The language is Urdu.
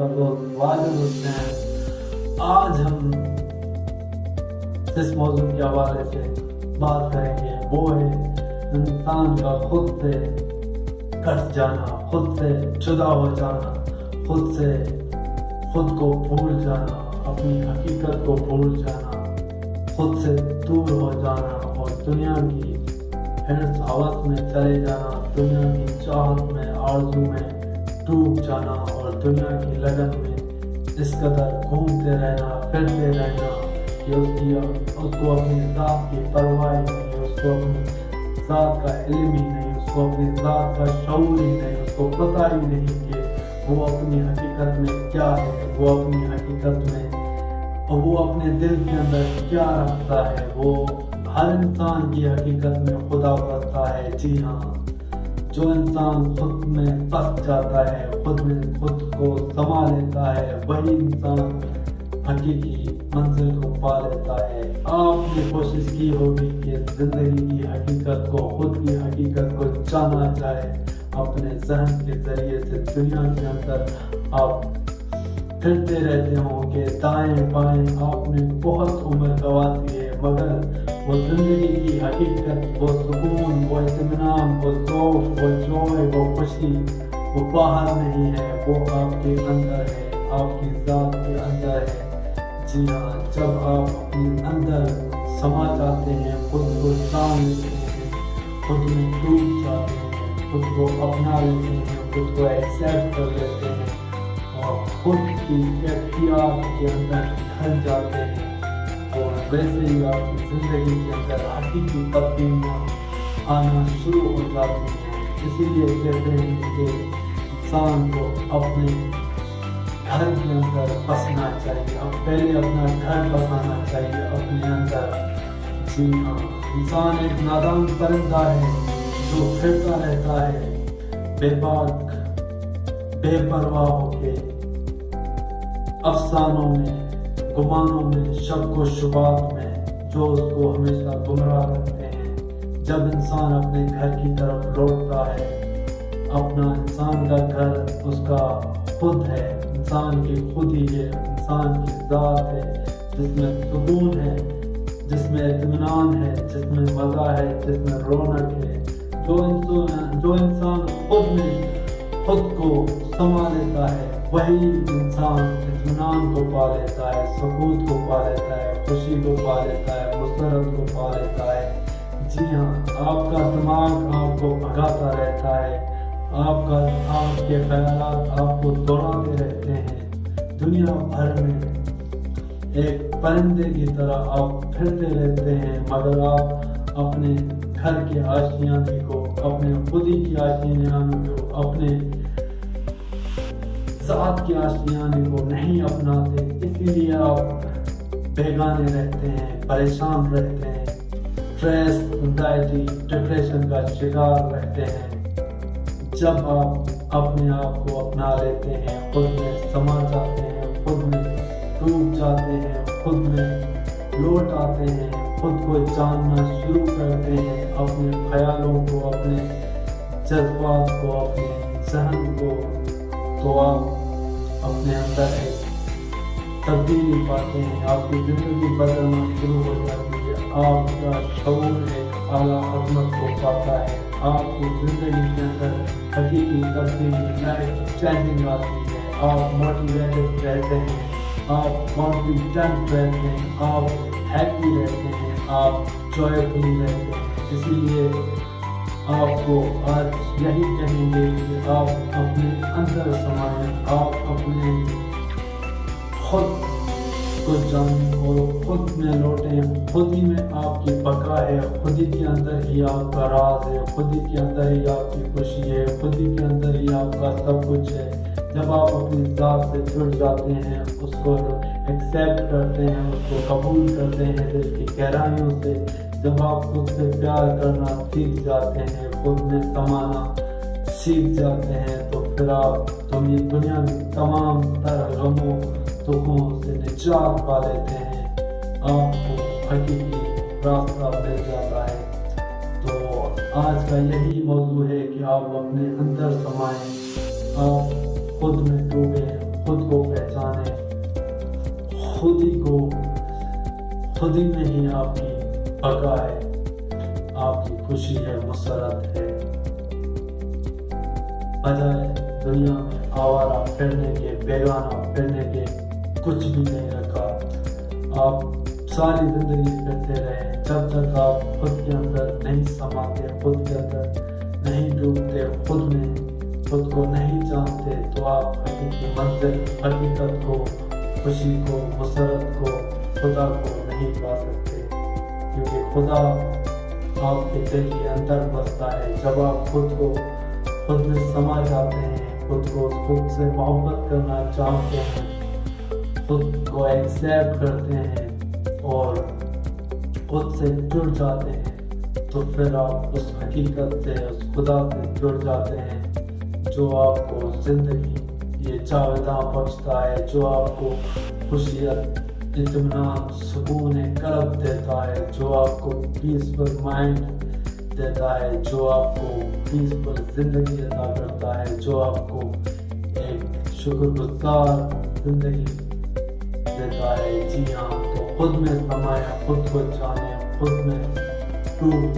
دوست واجد حسین۔ آج ہم جس موضوع کے حوالے سے بات کریں گے وہ ہے انسان کا خود سے کٹ جانا، خود سے جدا ہو جانا، خود کو بھول جانا، اپنی حقیقت کو بھول جانا، خود سے دور ہو جانا اور دنیا کی حرص ہوس میں چلے جانا، دنیا کی چاہت میں آرزو میں ڈوب جانا اور دنیا کی لگن میں اس قدر گھومتے رہنا، پھرتے رہنا کہ اس کو اپنی ذات کی پرواہ ہی نہیں، اس کو اپنی ذات کا علم ہی نہیں، اس کو اپنی ذات کا شعور ہی نہیں، اس کو پتہ ہی نہیں کہ وہ اپنی حقیقت میں کیا ہے، وہ اپنی حقیقت میں اور وہ اپنے دل کے اندر کیا رکھتا ہے۔ وہ ہر انسان کی حقیقت میں خدا بستا ہے۔ جی ہاں، جو انسان خود میں بس جاتا ہے، خود کو سما لیتا ہے، وہی انسان حقیقی منزل کو پا لیتا ہے۔ آپ نے کوشش کی ہوگی کہ زندگی کی حقیقت کو، خود کی حقیقت کو جانا جائے، اپنے ذہن کے ذریعے سے دنیا کے اندر آپ پھرتے رہتے ہوں کہ دائیں بائیں آپ نے بہت عمر گوا دی ہے، مگر وہ زندگی کی حقیقت، وہ سکون، وہ اطمینان، وہ ذوق، وہ جوائے، وہ خوشی وہ باہر نہیں ہے، وہ آپ کے اندر ہے، آپ کی ذات کے اندر ہے۔ جی ہاں، جب آپ اپنے اندر سما جاتے ہیں، خود کو جان لیتے ہیں، خود میں ڈوب جاتے ہیں، خود کو اپنا لیتے ہیں، خود کو ایکسیپٹ کر لیتے ہیں اور خود کی کیفیات کے اندر ڈھل جاتے ہیں، اور ویسے ہی آپ کی زندگی کے اندر حقیقی تبدیلیاں آنا شروع ہو جاتی ہیں۔ اسی لیے کہتے ہیں کہ انسان کو اپنے گھر کے اندر بسنا چاہیے، اب پہلے اپنا گھر بسانا چاہیے اپنے اندر۔ جی ہاں، انسان ایک نادان پرندہ ہے جو پھرتا رہتا ہے بے باک، بے پرواہ ہو کے افسانوں میں، گمانوں میں، شک و شبہات میں، جو اس کو ہمیشہ گمراہ کرتے ہیں۔ جب انسان اپنے گھر کی طرف لوٹتا ہے، اپنا انسان کا گھر اس کا خود ہے، انسان کی خود ہی ہے، انسان کی ذات ہے، جس میں سکون ہے، جس میں اطمینان ہے، جس میں مزہ ہے، جس میں رونق ہے۔ جو انسان خود کو سما لیتا ہے، وہی انسان اطمینان کو پا لیتا ہے، سکون کو پا لیتا ہے، خوشی کو پا لیتا ہے، مسرت کو پا لیتا ہے۔ جی ہاں، آپ کا دماغ آپ کو بھگاتا رہتا ہے، آپ کے خیالات آپ کو دوڑاتے رہتے ہیں دنیا بھر میں، ایک پرندے کی طرح آپ پھرتے رہتے ہیں، مگر آپ اپنے گھر کے آشیانے کو، اپنے خودی کی آشیانے کو، اپنے ذات کے آشیانے کو نہیں اپناتے۔ اسی لیے آپ بیگانے رہتے ہیں، پریشان رہتے ہیں، اسٹریس، انزائٹی، ڈپریشن کا شکار رہتے ہیں۔ جب آپ اپنے آپ کو اپنا لیتے ہیں، خود میں سما جاتے ہیں، خود میں ڈوب جاتے ہیں، خود میں لوٹ آتے ہیں، خود کو جاننا شروع کرتے ہیں، اپنے خیالوں کو، اپنے جذبات کو، اپنے ذہن کو، تو آپ اپنے اندر ایک تبدیلی پاتے ہیں، آپ کی زندگی بدلنا شروع ہو جاتی ہے، آپ کا شعور ایک اعلیٰ عظمت کو پاتا ہے، آپ کی زندگی کے اندر حقیقی تبدیلی، لائف چینجنگ آتی ہے، آپ موٹیویٹڈ رہتے ہیں، آپ کانفیڈنٹ رہتے ہیں، آپ ہیپی رہتے ہیں، آپ جوائفلی رہتے ہیں۔ اسی لیے آپ کو آج یہی کہیں گے کہ آپ اپنے اندر سمائیں، آپ اپنے خود کو جانیں اور خود میں لوٹیں، خود ہی میں آپ کی بقا ہے، خود ہی کے اندر ہی آپ کا راز ہے، خود ہی کے اندر ہی آپ کی خوشی ہے، خود ہی کے اندر ہی آپ کا سب کچھ ہے۔ جب آپ اپنی ذات سے جڑ جاتے ہیں، اس کو ایکسیپٹ کرتے ہیں، اس کو قبول کرتے ہیں دل کی گہرائیوں سے، جب آپ خود سے پیار کرنا سیکھ جاتے ہیں، خود میں سمانا سیکھ جاتے ہیں، تو پھر آپ دنیا میں تمام تر غموں دکھوں سے نجات پا لیتے ہیں، آپ کو حقیقی راستہ مل جاتا ہے۔ تو آج کا یہی موضوع ہے کہ آپ اپنے اندر سمائیں، آپ خود میں ڈوبیں، خود کو خود ہی میں ہی آپ کی بقا ہے، آپ کی خوشی ہے، مسرت ہے۔ بجائے دنیا میں آوارہ پھرنے کے، بیگانہ پھرنے کے کچھ بھی نہیں رکھا۔ آپ ساری زندگی پھرتے رہے، جب تک آپ خود کے اندر نہیں سماتے، خود کے اندر نہیں ڈوبتے، خود کو نہیں جانتے، تو آپ حقیقی منزل، حقیقت کو، خوشی کو، مسرت کو، خدا کو نہیں پا سکتے، کیونکہ خدا آپ کے دل کے اندر بستا ہے۔ جب آپ خود میں سما جاتے ہیں، خود سے محبت کرنا چاہتے ہیں، خود کو ایکسیپٹ کرتے ہیں اور خود سے جڑ جاتے ہیں، تو پھر آپ اس حقیقت سے، اس خدا سے جڑ جاتے ہیں جو آپ کو زندگی یہ جاوداں بخشتا ہے، جو آپ کو خوشیت، اطمینان، سکون قلب دیتا ہے، جو آپ کو پیسفل مائنڈ دیتا ہے، جو آپ کو پیسفل زندگی عطا کرتا ہے، جو آپ کو ایک شکر گزار زندگی دیتا ہے۔ جی ہاں، تو خود میں سمائے، خود کو جانے، خود میں ڈوب